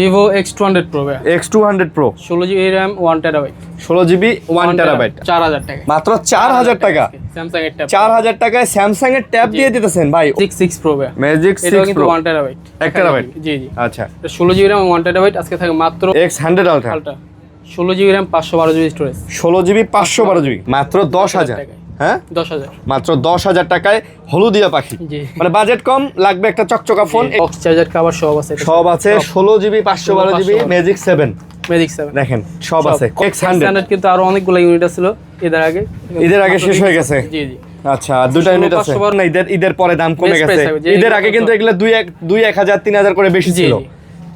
Vivo X200 Pro ভাই। X200 Pro 16GB RAM 1TB। 16GB 1TB 4000 টাকা। মাত্র 4000 টাকা। স্যামসাং এর ট্যাব 4000 টাকায় স্যামসাং এর ট্যাব দিয়ে দিতেছেন ভাই। Magic 6 Pro ভাই। Magic 6 এটা কিন্তু Pro 1TB। 1TB জি জি। আচ্ছা 16GB RAM 1TB আজকে থাকে মাত্র X100 Ultra 16GB RAM 512GB storage. 16GB 512GB মাত্র 10000 হ্যাঁ 10000 মাত্র 10000 টাকায় হলুদিয়া পাখি। জি। মানে বাজেট কম, লাগবে একটা চকচকা ফোন, বক্স চার্জার কভার সব আছে। সব আছে। 16GB 512GB Magic 7 Magic 7 দেখেন সব আছে। X100 কিন্তু আরো অনেকগুলো ইউনিট ছিল এদের আগে শেষ হয়ে গেছে। জি জি। আচ্ছা দুটো ইউনিট আছে না, ঈদের পরে দাম কমে গেছে। ঈদের আগে কিন্তু এগুলা 2-1000 3000 করে বেশি ছিল।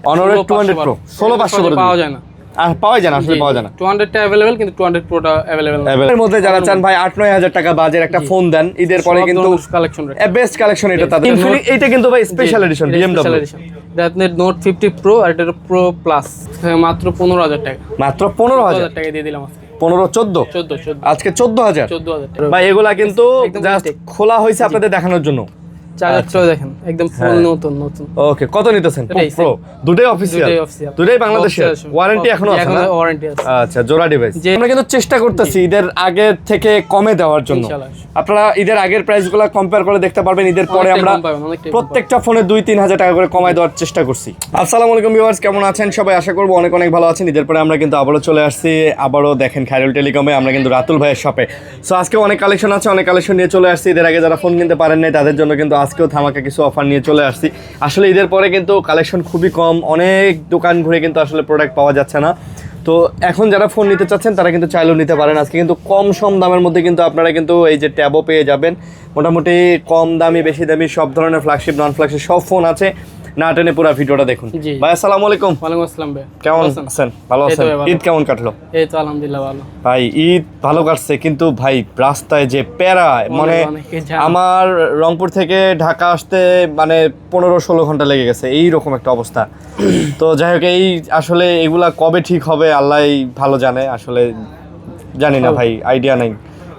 Honor 200 Pro 16500 পাওয়া যায় না। পাওয়া যায় না, আসলে পাওয়া যায় না। 200 টা अवेलेबल, কিন্তু 200 Pro টা अवेलेबल না। এর মধ্যে যারা চান ভাই 8-9000 টাকা বাজের একটা ফোন দেন, ঈদের পরে কিন্তু কালেকশন বেস্ট কালেকশন এটা তাদের। এইটা কিন্তু ভাই স্পেশাল এডিশন BMW আপনার নোট 50 Pro আর এটা Pro প্লাস মাত্র 15000 টাকা। মাত্র 15000 টাকা দিয়ে দিলাম আজকে। 14 আজকে 14000 টাকা ভাই। এগুলা কিন্তু জাস্ট খোলা হয়েছে আপনাদের দেখানোর জন্য। চার্জারটাও দেখেন একদম ফুল নতুন। ওকে কত নিতেছেন? প্রো দুটোই অফিশিয়াল, দুটোই বাংলাদেশের। ওয়ারেন্টি এখনো আছে না? ওয়ারেন্টি আছে। আচ্ছা জোড়া ডিভাইস। আমরা কিন্তু চেষ্টা করতেছি ঈদের আগে থেকে কমে দেওয়ার জন্য। আপনারা ঈদের আগের প্রাইসগুলো কম্পেয়ার করে দেখতে পারবেন। ঈদের পরে আমরা প্রত্যেকটা ফোনে 2-3000 টাকা করে কমায় দেওয়ার চেষ্টা করছি। আসসালামু আলাইকুম ভিউয়ার্স, কেমন আছেন সবাই? আশা করবো অনেক অনেক ভালো আছেন। ঈদের পরে আমরা কিন্তু আবারও চলে আসছি। আবারও দেখেন খায়রুল টেলিকমে আমরা কিন্তু রাতুল ভাইয়ের শপে। সো আজকে অনেক কালেকশন আছে, অনেক কালেকশন নিয়ে চলে আসছি। ঈদের আগে যারা ফোন কিনতে পারেন নাই তাদের জন্য কিন্তু আজকেও ধামাকা কিছু অফার নিয়ে চলে আসছি। আসলে ঈদের পরে কিন্তু কালেকশন খুবই কম, অনেক দোকান ঘুরে কিন্তু আসলে প্রোডাক্ট পাওয়া যাচ্ছে না। তো এখন যারা ফোন নিতে চাচ্ছেন তারা কিন্তু চাইলেও নিতে পারেন। আজকে কিন্তু কম সম দামের মধ্যে কিন্তু আপনারা কিন্তু এই যে ট্যাবও পেয়ে যাবেন। মোটামুটি কম দামি বেশি দামি সব ধরনের ফ্ল্যাগশিপ নন ফ্ল্যাগশিপ সব ফোন আছে। না টেনে পুরো ভিডিওটা দেখুন। ভাই আসসালামু আলাইকুম। ওয়ালাইকুম আসসালাম ভাই। কেমন আছেন? ভালো আছেন? ঈদ কেমন কাটলো? এই তো আলহামদুলিল্লাহ ভালো। ভাই ঈদ ভালো কাটছে, কিন্তু ভাই রাস্তায় যে প্যারা, মানে আমার রংপুর থেকে ঢাকা আসতে মানে 15-16 ঘন্টা লেগে গেছে, এই রকম একটা অবস্থা। তো যাই হোক, এই আসলে এগুলা কবে ঠিক হবে আল্লাহই ভালো জানে। আসলে জানি না ভাই, আইডিয়া নেই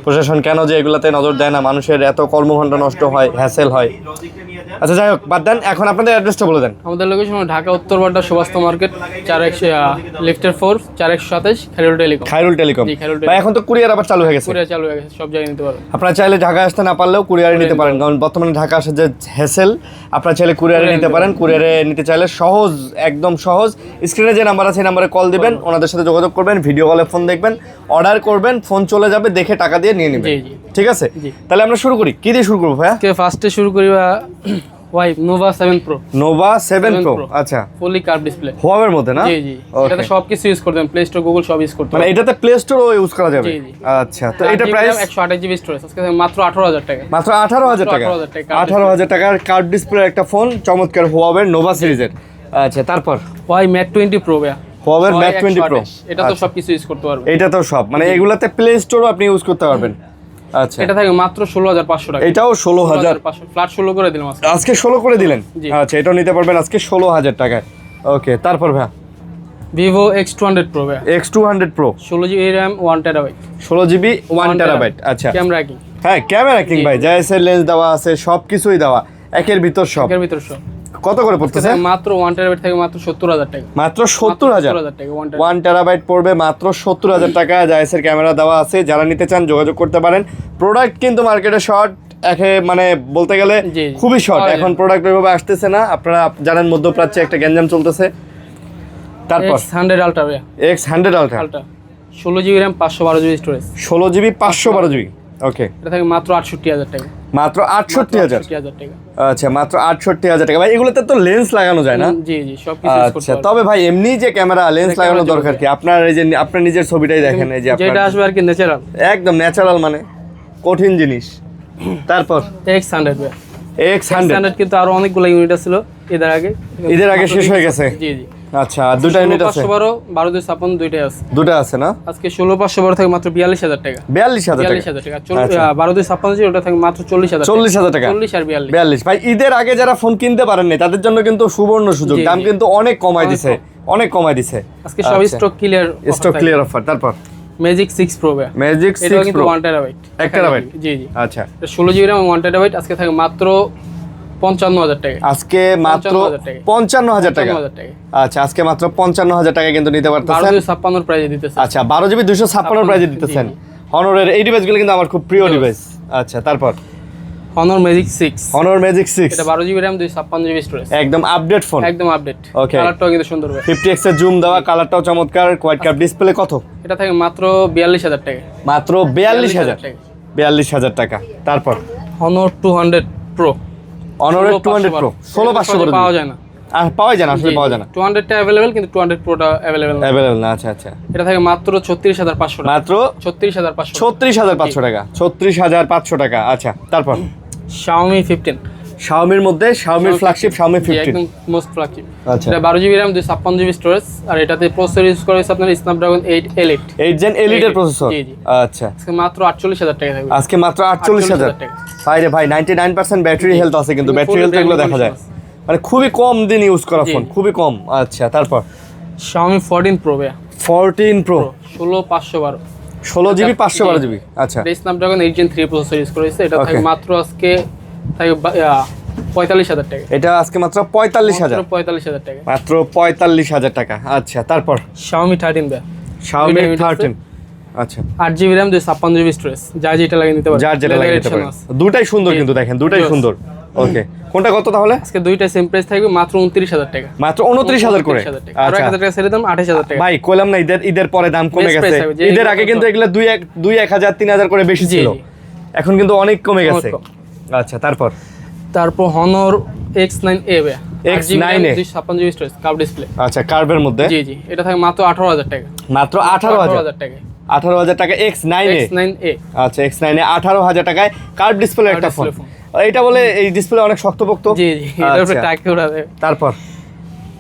প্রশাসন কেন যে এগুলাতে নজর দেয় না। মানুষের এত কর্মঘণ্টা নষ্ট হয়, হ্যাসেল হয়। আচ্ছা যাই হোক, বাদ দেন। এখন আপনাদের অ্যাড্রেসটা বলে দেন। আমাদের লোকেশন ঢাকা উত্তর বাড্ডা সুভাষ মার্কেট লিফটের 4 427 খায়রুল টেলিকম। খায়রুল টেলিকম ভাই, এখন তো কুরিয়ার আবার চালু হয়ে গেছে। কুরিয়ার চালু হয়ে গেছে, সব জায়গায় নিতে পারবেন। আপনারা চাইলে ঢাকা আসতে না পারলেও কুরিয়ারে নিতে পারেন, কারণ বর্তমানে ঢাকা আসার যে হ্যাসেল, আপনারা চাইলে কুরিয়ারে নিতে পারেন। কুরিয়ারে নিতে চাইলে সহজ, একদম সহজ। স্ক্রিনে যে নাম্বার আছে এই নাম্বারে কল দিবেন, ওনাদের সাথে যোগাযোগ করবেন, ভিডিও কলে ফোন দেখবেন, অর্ডার করবেন, ফোন চলে যাবে, দেখে টাকা দিয়ে নিয়ে নেবেন। ঠিক আছে, তাহলে আমরা শুরু করি। কি দিয়ে শুরু করবো ভাইয়া? ফার্স্টে শুরু করি Huawei Nova 7 pro. Nova 7 pro আচ্ছা, ফুলি কার্ভ ডিসপ্লে, হুয়াওয়ের মধ্যে না? জি জি। এটাতে সবকিছু ইউজ করতে পারেন, প্লে স্টোর গুগল সব ইউজ করতে মানে পারেন। এটাতে প্লে স্টোরও ইউজ করা যাবে? আচ্ছা, তো এটা প্রাইস 128 জিবি স্টোরেজ, আজকে মাত্র 18000 টাকা। মাত্র 18000 টাকা। 18000 টাকার কার্ভ ডিসপ্লে একটা ফোন, চমৎকার হুয়াওয়ের নোভা সিরিজের। আচ্ছা, তারপর ওয়াই ম্যাট 20 প্রো ভাইয়া। হুয়াওয়ের ম্যাট 20 প্রো, এটা তো সবকিছু ইউজ করতে পারবেন। এটা তো সব, মানে এগুলাতে প্লে স্টোরও আপনি ইউজ করতে পারবেন। আচ্ছা, এটা থাকে মাত্র 16500 টাকা। এটাও 16500, ফ্ল্যাট 16 করে দিলাম আজকে। আজকে 16 করে দিলেন? আচ্ছা, এটাও নিতে পারবেন আজকে 16000 টাকায়। ওকে, তারপর ভাই Vivo X200 Pro ভাই। X200 Pro 16GB RAM 1TB। 16GB 1TB আচ্ছা। ক্যামেরা কি? হ্যাঁ, ক্যামেরা কিং ভাই, জাইসের লেন্স দেওয়া আছে, সবকিছুই দেওয়া, একের ভিতর সব। একের ভিতর সব। কত করে পড়তেছে? মাত্র 1TB থেকে মাত্র 70000 টাকা। মাত্র 70000 টাকা। 1TB পড়বে মাত্র 70000 টাকা। জাইসের ক্যামেরা দেওয়া আছে, যারা নিতে চান যোগাযোগ করতে পারেন। প্রোডাক্ট কিন্তু মার্কেটে শর্ট, মানে বলতে গেলে খুবই শর্ট। এখন প্রোডাক্ট ওইভাবে আসতেছে না। আপনারা জানেন মধ্যপ্রাচ্যে একটা গ্যাঞ্জাম চলতেছে। তারপর X100 Ultra ভাই। X100 Ultra 16GB RAM 512GB storage. 16GB 512GB ওকে। এটা থাকে মাত্র 68000 টাকা। মাত্র 68000 টাকা। আচ্ছা, মাত্র 68000 টাকা। ভাই এগুলোতে তো লেন্স লাগানো যায় না? জি জি, সবকিছু ইউজ করতে আচ্ছা, পারবেন। তবে ভাই এমনি যে ক্যামেরা লেন্স লাগানোর দরকার কি? আপনার এই যে আপনার নিজের ছবিটাই দেখেন, এই যে আপনার যেটা আসবে আর কি ন্যাচারাল, একদম ন্যাচারাল, মানে কঠিন জিনিস। তারপর X100 ভাই। X100 কিন্তু আরো অনেকগুলো ইউনিট ছিল ঈদের আগে শেষ হয়ে গেছে। জি জি। আচ্ছা, দুটো ইউনিট আছে। 512 12256 দুইটাই আছে। দুটো আছে না? আজকে 16512 থেকে মাত্র 42000 টাকা। 42000 টাকা। 42000 টাকা। 12256 ওটা থেকে মাত্র 40000 টাকা। 40000 টাকা। 40 আর 42। 42 ভাই, ঈদের আগে যারা ফোন কিনতে পারেন না তাদের জন্য কিন্তু সুবর্ণ সুযোগ। দাম কিন্তু অনেক কমায় দিছে, অনেক কমায় দিছে আজকে সব stock clear, stock clear offer. তারপর Magic 6 Pro ভাই। Magic 6 Pro 1TB। 1TB জি জি। আচ্ছা, 16GB RAM 1TB আজকে থাকে মাত্র 55,000 টাকা। আজকে মাত্র 55,000 টাকা। 55,000 টাকা। 55,000 টাকা। আচ্ছা, আজকে মাত্র 55,000 টাকা কিন্তু নিতে পারতেছেন। 1256 প্রাইজে দিতেছে। আচ্ছা, 12GB 256 প্রাইজে দিতেছেন। হনরের এই ডিভাইসগুলো কিন্তু আমার খুব প্রিয় ডিভাইস। আচ্ছা, তারপর Honor Magic 6। Honor Magic 6 এটা 12GB RAM 256GB স্টোরেজ। একদম আপডেট ফোন। একদম আপডেট। Okay. কালারটাও কিন্তু সুন্দর হবে। 50x এর জুম দেওয়া, কালারটাও চমৎকার। কোয়াড কাপ ডিসপ্লে কত? এটা থাকে মাত্র 42,000 টাকা। মাত্র 42,000 টাকা। 42,000 টাকা। তারপর Honor 200 Pro। Honor 200 Pro 16500 করে পাওয়া যায় না। আর পাওয়া যায় না, আসলে পাওয়া যায় না। 200 টা अवेलेबल, কিন্তু 200 Proটা अवेलेबल না। अवेलेबल না। আচ্ছা আচ্ছা। এটা থাকে মাত্র 36,500 টাকা। মাত্র 36,500। 36,500 টাকা। 36,500 টাকা। আচ্ছা, তারপর Xiaomi 15। Xiaomi-র মধ্যে Xiaomi ফ্ল্যাগশিপ Xiaomi 15 একদম মোস্ট ফ্ল্যাগশিপ। আচ্ছা। এটা 12GB RAM 256GB স্টোরেজ, আর এটাতে প্রসেসর ইউজ করা হয়েছে আপনার Snapdragon 8 Elite। 8 Gen Elite এর প্রসেসর। জি, জি। আচ্ছা, আজকে মাত্র 48,000 টাকা থাকবে। আজকে মাত্র 48,000 টাকা। ভাই রে ভাই, 99% ব্যাটারি হেলথ আছে, কিন্তু কিন্তু ব্যাটারি full হেলথ এগুলো brand দেখা যায় condition মানে খুবই কম দিন ইউজ করা জি। ফোন, খুবই কম। আচ্ছা, তারপর Xiaomi 14 Pro ভাইয়া। 14 Pro 16,512। 16GB 512GB। আচ্ছা, এটা Snapdragon 8 Gen 3 প্রসেসর ইউজ করা হয়েছে। এটা থাকে Okay. মাত্র আজকে থাকে 45,000 টাকা। এটা আজকে মাত্র 45,000। 45,000 টাকা। মাত্র 45,000 টাকা। আচ্ছা, তারপর Xiaomi 13 ভাইয়া। Xiaomi দুইটা 13। আচ্ছা, 8GB RAM 256GB স্টোরেজ, যার যেটা লাগিয়ে নিতে পারবে। যার যেটা লাগিয়ে নিতে পারেন। দুটাই সুন্দর, কিন্তু দেখেন দুটাই Yes. সুন্দর। ওকে, কোনটা কত তাহলে? আজকে দুইটা সেম প্রাইস থাকবে মাত্র 29,000 টাকা। মাত্র 29,000 করে। 29,000 টাকা। আর আচ্ছা 1,000 টাকা ছেড়ে দাম 28,000 টাকা। ভাই, কইলাম না ঈদের পরে দাম কমে Best গেছে। price হবে, যে ঈদের এগুলো আগে কিন্তু কত? এগুলো 1,000 3,000 করে বেশি জি, ছিল, জি। এখন কিন্তু অনেক কমে গেছে। কম। আচ্ছা, তারপর তারপর Honor X9A ভাইয়া। X9A 256GB storage, cup display. আচ্ছা, কার্ভের মধ্যে জি, জি। এটা থাকে মাত্র 18,000 টাকা। মাত্র 18,000 টাকা। 18,000 টাকা X9A। X9A। আচ্ছা, X9A 18,000 টাকায় কার্ভ ডিসপ্লে একটা ফোন। display phone। এটা বলে এই ডিসপ্লে অনেক শক্তপোক্ত। জি, জি। এটার উপরে আচ্ছা, টাকা উড়াবে। তারপর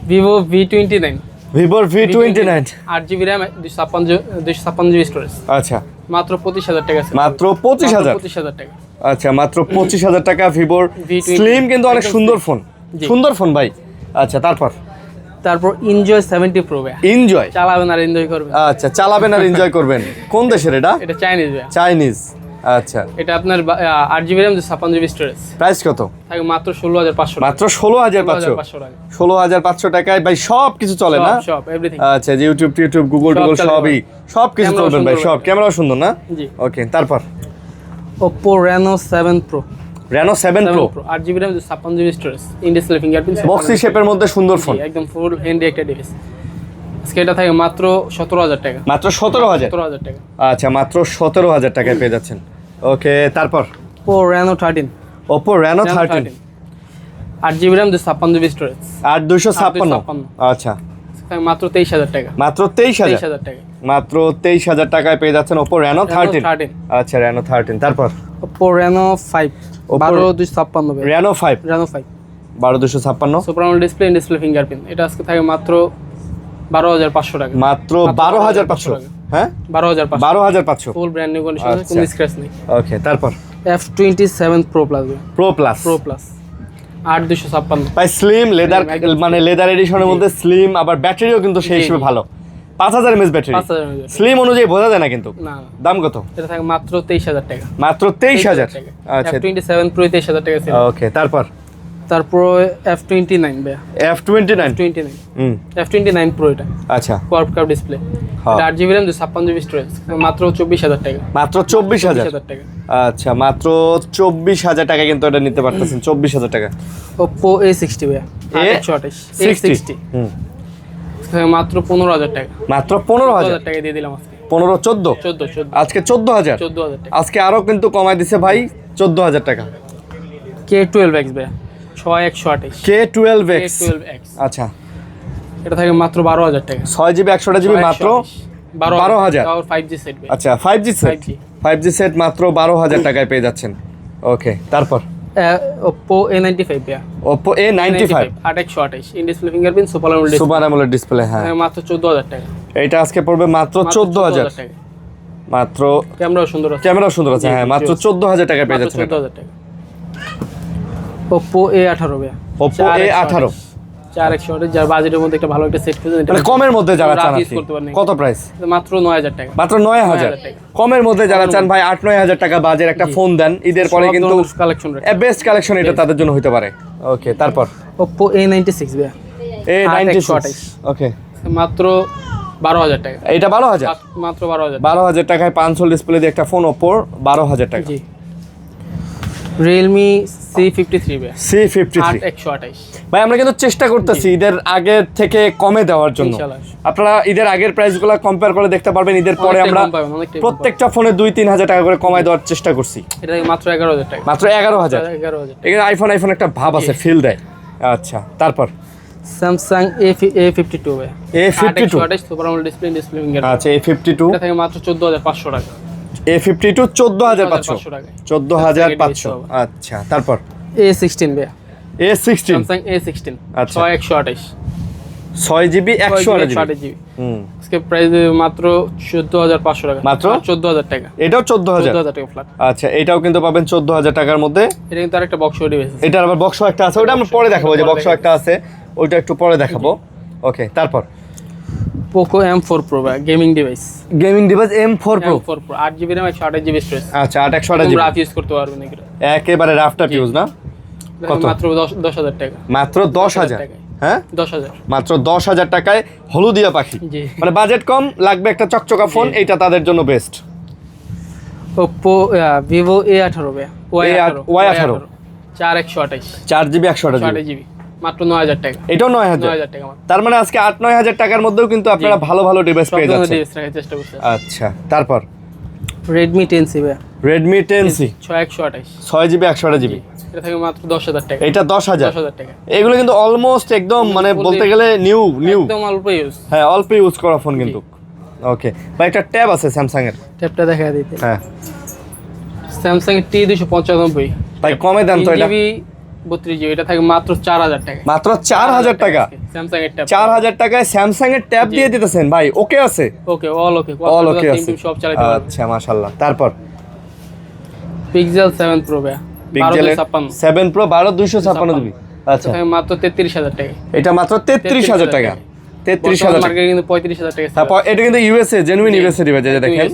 Vivo V29। Vivo V29। 8GB RAM 256GB storage, আচ্ছা, মাত্র 25,000 টাকা। মাত্র 25,000। 25,000 টাকা। আচ্ছা, মাত্র 25,000 টাকা ভিভোর V20 স্লিম, কিন্তু অনেক একদম সুন্দর slim। ফোন। জি। সুন্দর ফোন ভাই। আচ্ছা, তারপর Enjoy 70 Pro ভাইয়া। এনজয়। চালাবেন আর এনজয় করবেন। আচ্ছা, চালাবেন আর এনজয় করবেন। কোন দেশের এটা? এটা চাইনিজ ভাইয়া। চাইনিজ। আচ্ছা, এটা আপনার 8GB RAM 256GB storage, price কত? থাকে মাত্র 16,500 মাত্র 16,500। 16,500 টাকা। 16,500 টাকায় ভাই সব কিছু চলে না? সব এভরিথিং। আচ্ছা, যে ইউটিউব টিউটিউব গুগল সব টুগল চলে সবই, সব কিছু ক্যামেরাও চলবেন ভাই, সুন্দর সব ভাই। ক্যামেরাও সুন্দর না? জি। ওকে, তারপর Oppo Reno 7 Pro। Reno 7 Pro 8GB RAM 256GB storage, in display fingerprint, boxy শেপের মধ্যে সুন্দর ফোন। একদম ফুল হ্যান্ডি একটা ডিভাইস। আজকে এটা থাকে মাত্র 17,000 টাকা। মাত্র 17,000। 17,000 টাকা। আচ্ছা, মাত্র 17,000 টাকায় পেয়ে যাচ্ছেন। ওকে, তারপর Oppo Reno 13। Oppo Reno 13 8GB RAM 256GB storage, 8,256। 8,256 আচ্ছা, থাকে মাত্র 23,000 টাকা। মাত্র 23,000। 23,000 টাকা। মাত্র 23,000 টাকায় পেয়ে যাচ্ছেন Oppo Reno 13। 13। আচ্ছা, Reno 13। তারপর Oppo Reno 5। Oppo 12,256 ভাই। Reno 5 Reno 5 12,256। Super AMOLED display, in display fingerprint. এটা আজকে থাকে মাত্র 12,500 টাকা। মাত্র 12,500। হ্যাঁ, 12,500। 12,500। ফুল ব্র্যান্ড নিউ কন্ডিশন, আচ্ছা। কোনো স্ক্র্যাচ নেই। ওকে, তারপর F27 Pro Plus ভাই। Pro Plus। Pro Plus 8,256। ভাই স্লিম লেদার, একদম মানে লেদার এডিশনের মধ্যে স্লিম, আবার ব্যাটারিও কিন্তু সেই জি, হিসেবে জি। ভালো। 5,000 mAh ব্যাটারি। 5,000 mAh স্লিম অনুযায়ী বোঝা যায় না কিন্তু। না, না। দাম কত? এটা থাকে মাত্র 23,000 টাকা। মাত্র 23,000। টাকা। আচ্ছা, F27 Pro 23,000 টাকা ছিল। ওকে, তারপর তারপর F29 ভাই। F29। 29 হুম, F29 Pro এটা আচ্ছা, কোয়াড কাপ ডিসপ্লে, হ্যাঁ। এটা 8GB RAM 256GB স্টোরেজ, মাত্র 24,000 টাকা। মাত্র 24,000। 24,000 টাকা। আচ্ছা, মাত্র 24,000 টাকা কিন্তু এটা নিতে পারতেছেন। 24,000 টাকা। Oppo A60 ভাই। 828 A60 হুম, মাত্র 15,000 টাকা। মাত্র 15,000। 15,000 টাকা দিয়ে দিলাম আজকে। 15 14 14 আজকে 14,000। 14,000 টাকা। আজকে আরো কিন্তু কমাই দিছে ভাই, 14,000 টাকা। K12X ভাই 6128 K12X। K12X আচ্ছা, এটা থাকে মাত্র 12,000 টাকা। 6GB 128GB মাত্র 12,000। তাও 5G সেট ভাই। আচ্ছা, 5G set. 5G 5G set মাত্র 12,000 টাকায় পেয়ে যাচ্ছেন। ওকে, তারপর Oppo A95 ভাই। Oppo A95 828 in display fingerprint, super AMOLED display, super AMOLED display. হ্যাঁ, মাত্র 14,000 টাকা। এটা আজকে পড়বে মাত্র 14,000। টাকা। মাত্র ক্যামেরাও সুন্দর আছে। ক্যামেরা সুন্দর আছে। জি, হ্যাঁ, জি, মাত্র জি। 14,000 টাকায় পেয়ে মাত্র যাচ্ছেন। 14,000 টাকা। Oppo A18 ভাই। Oppo A18 4,128, যার বাজেটের মধ্যে একটা ভালো একটা সেট খুঁজে নিতে মানে পারেন। কমের মধ্যে যারা রাফ চান ইউজ আর কি। করতে পারেন। কত প্রাইস? মাত্র 9,000 টাকা। মাত্র 9,000 টাকা। কমের মধ্যে যারা চান ভাই 8-9,000 টাকা বাজেট একটা ফোন দেন, ঈদের পরে কিন্তু কালেকশন বেস্ট কালেকশন এটা তাদের জন্য হতে পারে। ওকে তারপর Oppo A96 ভাইয়া A96 828 ওকে মাত্র 12,000 টাকা। এটা 12,000 মাত্র 12,000। 12,000 টাকায় 500 ডিসপ্লে দিয়ে একটা ফোন Oppo 12,000 টাকা। জি। Realme C53 ভাইয়া C53 8128। ভাই আমরা কিন্তু চেষ্টা করতেছি ঈদের আগের থেকে কমে দেওয়ার জন্য। ইনশাআল্লাহ। আপনারা ঈদের আগের প্রাইসগুলো কম্পেয়ার করে দেখতে পারবেন। ঈদের পরে আমরা প্রত্যেকটা ফোনে 2-3 হাজার টাকা করে কমায় দেওয়ার চেষ্টা করছি। এটা মাত্র 11,000 টাকা। মাত্র 11,000। এখানে আইফোন একটা ভাব আছে, ফিল দেয়। আচ্ছা তারপর Samsung A52 ভাই A52 super AMOLED display finger. আচ্ছা A52 এটা থেকে মাত্র 14,500 টাকা। A52 14,500 টাকা। 14,500। আচ্ছা তারপর A16 ভাই A16 Samsung A16 আচ্ছা 6128 6GB 128GB। আজকে প্রাইস মাত্র 14,500 টাকা। মাত্র 14,000 টাকা। এটাও 14,000 টাকা ফ্ল্যাট। আচ্ছা এটাও কিন্তু পাবেন 14,000 টাকার মধ্যে। এটা কিন্তু আরেকটা বক্স ডিভাইস আছে। এটার আবার বক্স একটা আছে, ওটা আমরা পরে দেখাবো। যে বক্স একটা আছে ওইটা একটু পরে দেখাবো। ওকে তারপর Poco M4 Pro ভাই gaming device. Gaming device M4 Pro 8GB RAM 128GB storage. আচ্ছা 8/128GB রাফ ইউজ করতে পারবেন এগুলো। একেবারে রাফটার ইউজ না। কত? মাত্র 10,000 টাকা। মাত্র 10,000। হ্যাঁ 10,000 মাত্র 10,000 টাকায় হলুদিয়া পাখি। জি। মানে বাজেট কম, লাগবে একটা চকচকা ফোন, এইটা তাদের জন্য বেস্ট। Oppo Vivo A18 ভাই Y18 4128 4GB 128GB মাত্র 9,000 টাকা। এটাও 9,000 টাকা মাত্র। তার মানে আজকে 8-9 হাজার টাকার মধ্যেও কিন্তু আপনারা ভালো ভালো ডিভাইস পেয়ে যাচ্ছেন। ডিভাইস রাখার চেষ্টা করছি। আচ্ছা তারপর Redmi 10C ভাই Redmi 10C 6128 6GB 128GB এটা থেকে মাত্র 10,000 টাকা। এটা 10,000 টাকা। এগুলো কিন্তু অলমোস্ট একদম মানে বলতে গেলে নিউ একদম অল্প ইউজ। হ্যাঁ অল্প ইউজ করা ফোন কিন্তু। ওকে ভাই একটা ট্যাব আছে স্যামসাং এর, ট্যাবটা দেখা দিতে। হ্যাঁ Samsung T295 ভাই কমে দেন তো এটা। 32GB এটা থাকে মাত্র 4,000 টাকা। মাত্র 4,000 টাকা। Samsung এর ট্যাব 4,000 টাকায় স্যামসাং এর ট্যাব দিয়ে দিতেছেন ভাই। ওকে আছে, ওকে অল ওকে অল ওকে আছে, সব চালাতে পারবেন। আচ্ছা মাশাআল্লাহ। তারপর Pixel 7 Pro ভাই Pixel 7 Pro 12256GB আচ্ছা এটা মাত্র 33,000 টাকা। এটা মাত্র 33,000 টাকা। 33,000 টাকা মার্কেটে কিন্তু 35,000 টাকা। তারপর এটা কিন্তু ইউএসএ জেনুইন ইউএসএ ডিভাইস, যেটা দেখেন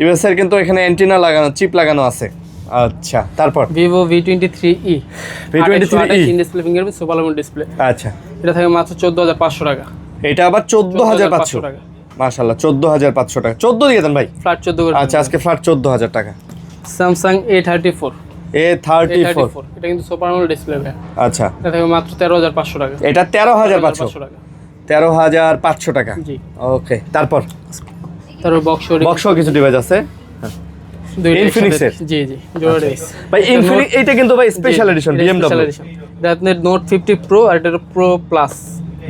ইউএসএ এর কিন্তু এখানে অ্যান্টেনা লাগানো, চিপ লাগানো আছে। আচ্ছা তারপর Vivo V23e V23e in display fingerprint super AMOLED display. আচ্ছা এটা থাকে মাত্র 14,500 টাকা। এটা আবার 14,500 টাকা। মাশাআল্লাহ 14,500 টাকা। 14 দিয়ে দেন ভাই। ফ্ল্যাট 14 করে। আচ্ছা আজকে ফ্ল্যাট 14,000 টাকা। Samsung A34 A34 এটা কিন্তু সুপার আমোলেড ডিসপ্লে ভাই। আচ্ছা এটা থাকে মাত্র 13,500 টাকা। এটা 13,500 টাকা। 13,500 টাকা। জি। ওকে তারপর তারপর বক্সও কিছু ডিভাইস আছে। Infinix এর? জি জি জোড়া ডিভাইস ভাই ইনফিনিক্স এইটা কিন্তু ভাই স্পেশাল এডিশন BMW। এটা আপনার Note 50 Pro আর এটা Pro Plus।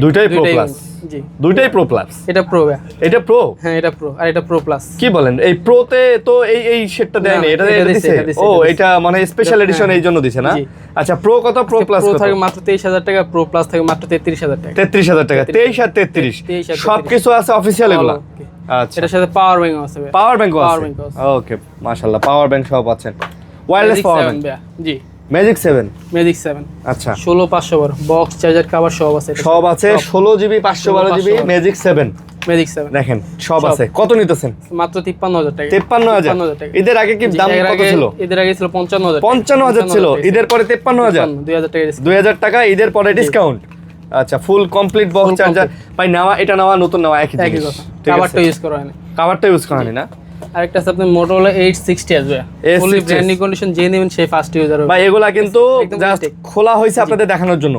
দুইটাই Pro Plus। জি দুইটাই Pro Plus। এটা Pro ভাই। এটা Pro? হ্যাঁ এটা Pro আর এটা Pro Plus। কি বলেন, এই প্রোতে তো এই সেটটা দেয় না, এটা দিছে। ও এটা মানে স্পেশাল এডিশন এই জন্য দিছে না। আচ্ছা প্রো কত? প্রো প্লাস Pro কত? থাকে মাত্র 23,000 টাকা, Pro Plus থাকে মাত্র 33,000 টাকা। 33,000 টাকা। 23 আর 33 সবকিছু আছে অফিশিয়াল এগুলো। আচ্ছা এটার সাথে পাওয়ার ব্যাংক আছে ভাই। পাওয়ার ব্যাংকও আছে। ওকে মাশাআল্লাহ পাওয়ার ব্যাংক সব পাচ্ছেন। ওয়্যারলেস পাওয়ার ব্যাংক জি ম্যাজিক 7 ম্যাজিক 7 আচ্ছা 16,500 বার বক্স চার্জার কভার সব আছে। সব আছে 16GB 512GB ম্যাজিক 7 ম্যাজিক 7 দেখেন সব আছে। কত নিতেছেন? মাত্র 53,000 টাকা। 53,000 টাকা। ঈদের আগে কি দাম কত ছিল? ঈদের আগে ছিল 55,000 55,000 ছিল, ঈদের পরে 53,000 2,000 টাকা। 2,000 টাকা ঈদের পরে ডিসকাউন্ট। আচ্ছা ফুল কমপ্লিট বক্স চার্জার ভাই নেওয়া, এটা নেওয়া নতুন নেওয়া একই জিনিস। কভারটা ইউজ করা হয় না। কভারটা ইউজ করা হয় না। আরেকটা আছে আপনার Motorola 860 আসবে ফুলি ব্র্যান্ড নিউ কন্ডিশন, যে নেবেন সেই ফার্স্ট ইউজার হবে ভাই। এগুলা কিন্তু জাস্ট খোলা হইছে আপনাদের দেখানোর জন্য।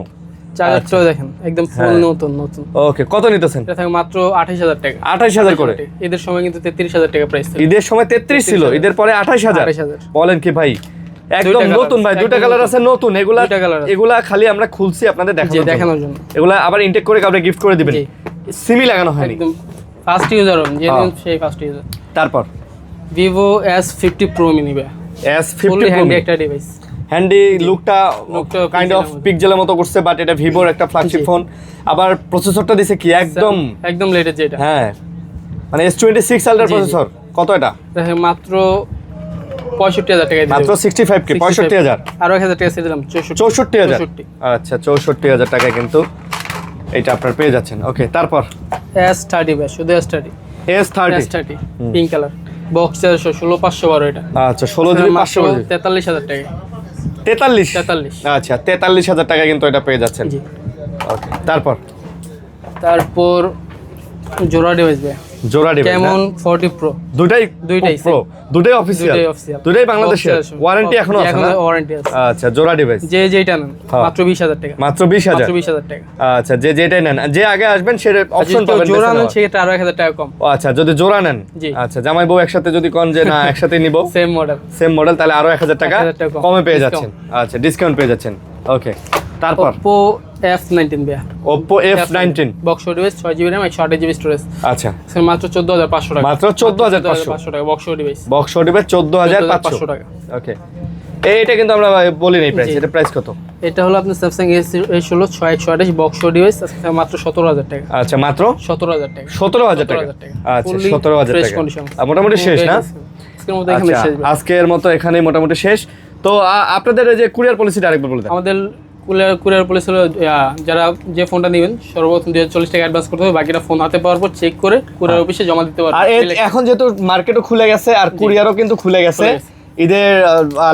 চার্জারটাও দেখেন একদম ফুল নতুন নতুন। ওকে কত নিতেছেন? এটা থাকে মাত্র 28,000 টাকা। 28,000 করে। ঈদের সময় কিন্তু 33,000 টাকা প্রাইস ছিল। ঈদের সময় 33 ছিল, ঈদের পরে 28,000। বলেন কি ভাই, একদম নতুন ভাই। দুইটা কালার আছে নতুন। এগুলা খালি আমরা খুলছি আপনাদের দেখানোর জন্য। এগুলা আবার ইনটেক করে কাউকে গিফট করে দিবেন। সিমি লাগানো হয়নি। একদম ফার্স্ট ইউজার হন, যে নেবেন সেই ফার্স্ট ইউজার। তারপর Vivo S50 Pro mini ভাই। S50 Pro হ্যান্ডি একটা ডিভাইস। হ্যান্ডি লুকটা কাইন্ড অফ পিক্সেলের মতো করছে, বাট এটা ভিভোর একটা ফ্ল্যাগশিপ ফোন। আবার প্রসেসরটা দিছে কি একদম লেটেস্ট যেটা। হ্যাঁ মানে S26 আলট্রা প্রসেসর। কত এটা? মাত্র 65,000 টাকা। মাত্র 65K 65,000। আর 1,000 টাকা ছেড়ে দিলাম 64,000। আচ্ছা 64,000 টাকায় কিন্তু এটা আপনার পেয়ে যাচ্ছেন। ওকে তারপর S30 ভাই, শুধু S30 pink colour box charger 16,512 এটা। আচ্ছা 16GB 512 43,000 টাকা। 43। 43 আচ্ছা 43,000 টাকা কিন্তু এটা পেয়ে যাচ্ছেন। জি। ওকে, তারপর জোড়া ডিভাইস ভাই, জোড়া ডিভাইস কেমন 40 প্রো, দুটাই দুইটাই প্রো, দুটাই অফিসিয়াল, দুইটাই official। দুটাই বাংলাদেশের, Box আছে। ওয়ারেন্টি এখনো আছে না? ওয়ারেন্টি আছে। আচ্ছা জোড়া ডিভাইস যেটা নেন হ্যাঁ। মাত্র 20,000 টাকা, মাত্র 20,000। মাত্র 20,000 টাকা। আচ্ছা যেটাই নেন, যে আগে আসবেন সেটা আর অপশন যদি কেউ পাবেন জোড়া বেছে নেন নেওয়ার। সেক্ষেত্রে আরো 1,000 টাকা কম। ও আচ্ছা যদি জোড়া নেন, জি। আচ্ছা জামাই বউ একসাথে যদি কোন যে না একসাথে নিব সেম মডেল, সেম মডেল, তাহলে আরো 1,000 টাকা 1,000 টাকা কম। কমে পেয়ে Discount। যাচ্ছেন। আচ্ছা ডিসকাউন্ট পেয়ে যাচ্ছেন। ওকে, তারপর Oppo F19 ভাই, Oppo F19। Box device 6GB RAM 128GB storage, আচ্ছা মাত্র 14,500 টাকা, মাত্র 14,500 টাকা বক্স ডিভাইস, বক্স ডিভাইস 14,500 14,500 টাকা। ওকে, এইটা কিন্তু আমরা বলি নাই প্রাইস, জি। এটা প্রাইস কত? এটা হলো আপনার Samsung A16 6128 বক্স ডিভাইস, মাত্র 17,000 টাকা, আচ্ছা মাত্র 17,000 টাকা, 17,000 টাকা। 17,000 টাকা। আচ্ছা Fully 17,000 fresh টাকা। condition। মোটামুটি শেষ না? আজকের মতো এখানে আচ্ছা শেষ ভাই। আজকের মতো এখানেই মোটামুটি শেষ। তো আপনাদের এই যে কুরিয়ার পলিসিটা আরেকবার বলে দেন। আমাদের কুরিয়ার পলিসি হলো যারা যে ফোনটা নেবেন সর্বপ্রথম 240 টাকা অ্যাডভান্স করতে হবে, বাকিটা ফোন হাতে পাওয়ার পর চেক করে কুরিয়ার অফিসে জমা দিতে আর পারবেন। এখন যেহেতু মার্কেটও খুলে গেছে আর কুরিয়ারও কিন্তু খুলে গেছে, খুলে গেছে। ঈদের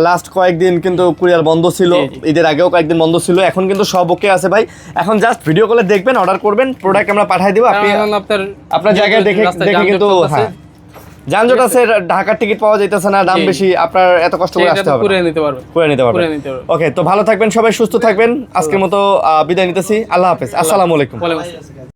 লাস্ট কয়েকদিন কিন্তু কুরিয়ার বন্ধ ছিল, জি, জি। ঈদের আগেও কয়েকদিন বন্ধ ছিল, এখন কিন্তু সব ওকে আছে ভাই। এখন জাস্ট ভিডিও কলে দেখবেন, অর্ডার করবেন, প্রোডাক্ট আমরা পাঠিয়ে দিব, আপনি কারণ আপনার জায়গায় দেখে রাস্তায় দেখে যানজট কিন্তু চলতেছে, হ্যাঁ যানজট আছে, ঢাকার টিকিট পাওয়া যাইতেছে না, দাম জি, জি। বেশি, আপনার এত কষ্ট করে আসতে হবে না। কুরিয়ার নিতে পারবেন। করে নিতে পারবেন। করে নিতে পারবেন। ওকে, তো ভালো থাকবেন সবাই, সুস্থ থাকবেন। আজকের মতো বিদায় নিতেছি। আল্লাহ হাফেজ, আসসালামু আলাইকুম। ওয়ালাইকুম আসসালাম।